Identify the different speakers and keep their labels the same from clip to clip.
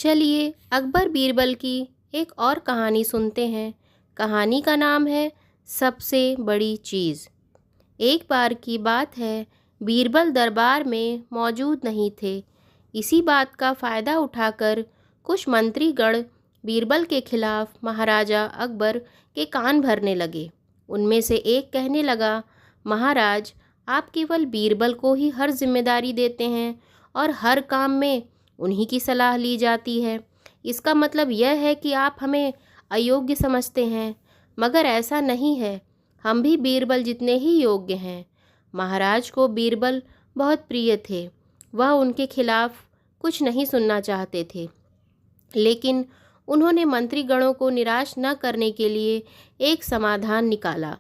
Speaker 1: चलिए अकबर बीरबल की एक और कहानी सुनते हैं। कहानी का नाम है सबसे बड़ी चीज़। एक बार की बात है, बीरबल दरबार में मौजूद नहीं थे। इसी बात का फ़ायदा उठाकर कुछ मंत्रीगण बीरबल के खिलाफ महाराजा अकबर के कान भरने लगे। उनमें से एक कहने लगा, महाराज, आप केवल बीरबल को ही हर जिम्मेदारी देते हैं और हर काम में उन्हीं की सलाह ली जाती है। इसका मतलब यह है कि आप हमें अयोग्य समझते हैं, मगर ऐसा नहीं है। हम भी बीरबल जितने ही योग्य हैं। महाराज को बीरबल बहुत प्रिय थे। वह उनके खिलाफ कुछ नहीं सुनना चाहते थे, लेकिन उन्होंने मंत्रीगणों को निराश न करने के लिए एक समाधान निकाला।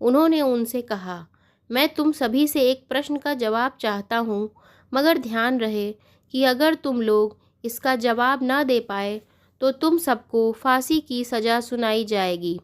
Speaker 1: उन्होंने उनसे कहा, मैं तुम सभी से एक प्रश्न का जवाब चाहता हूँ, मगर ध्यान रहे कि अगर तुम लोग इसका जवाब ना दे पाए तो तुम सबको फांसी की सज़ा सुनाई जाएगी।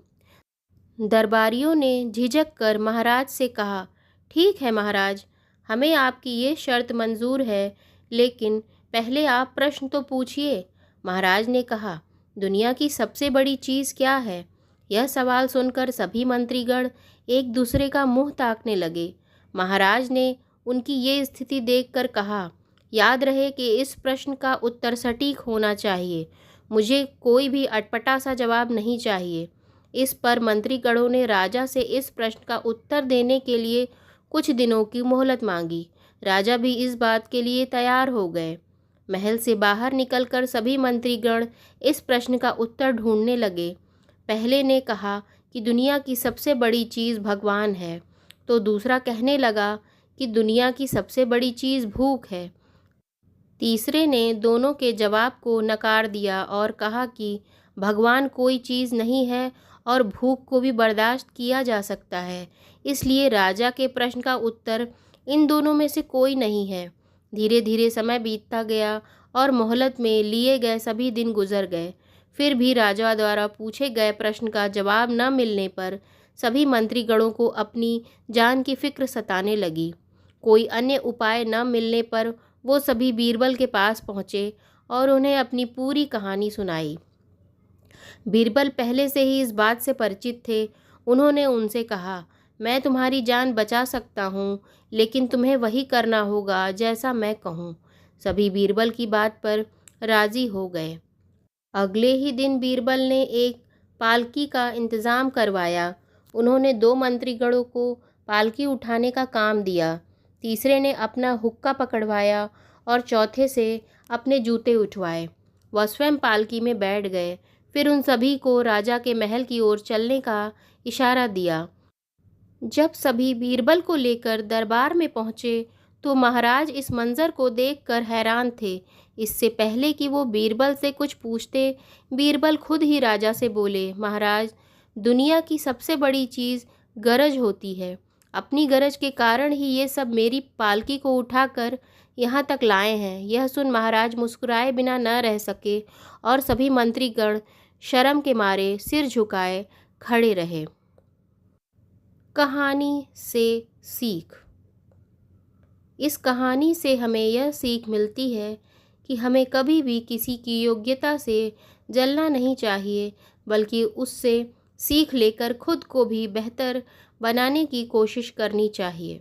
Speaker 1: दरबारियों ने झिझक कर महाराज से कहा, ठीक है महाराज, हमें आपकी ये शर्त मंजूर है, लेकिन पहले आप प्रश्न तो पूछिए। महाराज ने कहा, दुनिया की सबसे बड़ी चीज़ क्या है? यह सवाल सुनकर सभी मंत्रीगण एक दूसरे का मुंह ताकने लगे। महाराज ने उनकी ये स्थिति देखकर कहा, याद रहे कि इस प्रश्न का उत्तर सटीक होना चाहिए। मुझे कोई भी अटपटा सा जवाब नहीं चाहिए। इस पर मंत्रीगणों ने राजा से इस प्रश्न का उत्तर देने के लिए कुछ दिनों की मोहलत मांगी। राजा भी इस बात के लिए तैयार हो गए। महल से बाहर निकलकर सभी मंत्रीगण इस प्रश्न का उत्तर ढूंढने लगे। पहले ने कहा कि दुनिया की सबसे बड़ी चीज़ भगवान है, तो दूसरा कहने लगा कि दुनिया की सबसे बड़ी चीज़ भूख है। तीसरे ने दोनों के जवाब को नकार दिया और कहा कि भगवान कोई चीज़ नहीं है और भूख को भी बर्दाश्त किया जा सकता है, इसलिए राजा के प्रश्न का उत्तर इन दोनों में से कोई नहीं है। धीरे धीरे समय बीतता गया और मोहलत में लिए गए सभी दिन गुजर गए। फिर भी राजा द्वारा पूछे गए प्रश्न का जवाब न मिलने पर सभी मंत्रीगणों को अपनी जान की फिक्र सताने लगी। कोई अन्य उपाय न मिलने पर वो सभी बीरबल के पास पहुँचे और उन्हें अपनी पूरी कहानी सुनाई। बीरबल पहले से ही इस बात से परिचित थे। उन्होंने उनसे कहा, मैं तुम्हारी जान बचा सकता हूँ, लेकिन तुम्हें वही करना होगा जैसा मैं कहूँ। सभी बीरबल की बात पर राज़ी हो गए। अगले ही दिन बीरबल ने एक पालकी का इंतज़ाम करवाया। उन्होंने 2 मंत्रीगणों को पालकी उठाने का काम दिया। तीसरे ने अपना हुक्का पकड़वाया और चौथे से अपने जूते उठवाए। वह स्वयं पालकी में बैठ गए। फिर उन सभी को राजा के महल की ओर चलने का इशारा दिया। जब सभी बीरबल को लेकर दरबार में पहुँचे तो महाराज इस मंज़र को देखकर हैरान थे। इससे पहले कि वो बीरबल से कुछ पूछते, बीरबल खुद ही राजा से बोले, महाराज, दुनिया की सबसे बड़ी चीज़ गरज होती है। अपनी गरज के कारण ही ये सब मेरी पालकी को उठाकर यहाँ तक लाए हैं। यह सुन महाराज मुस्कुराए बिना न रह सके और सभी मंत्रीगण शर्म के मारे सिर झुकाए खड़े रहे। कहानी से सीख। इस कहानी से हमें यह सीख मिलती है कि हमें कभी भी किसी की योग्यता से जलना नहीं चाहिए, बल्कि उससे सीख लेकर खुद को भी बेहतर बनाने की कोशिश करनी चाहिए।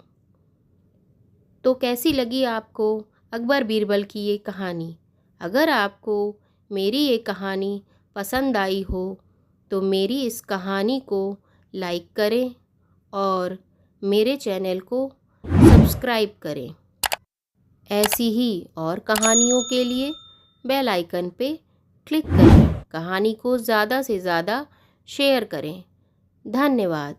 Speaker 1: तो कैसी लगी आपको अकबर बीरबल की ये कहानी? अगर आपको मेरी ये कहानी पसंद आई हो तो मेरी इस कहानी को लाइक करें और मेरे चैनल को सब्सक्राइब करें। ऐसी ही और कहानियों के लिए बेल आइकन पे क्लिक करें। कहानी को ज़्यादा से ज़्यादा शेयर करें। धन्यवाद।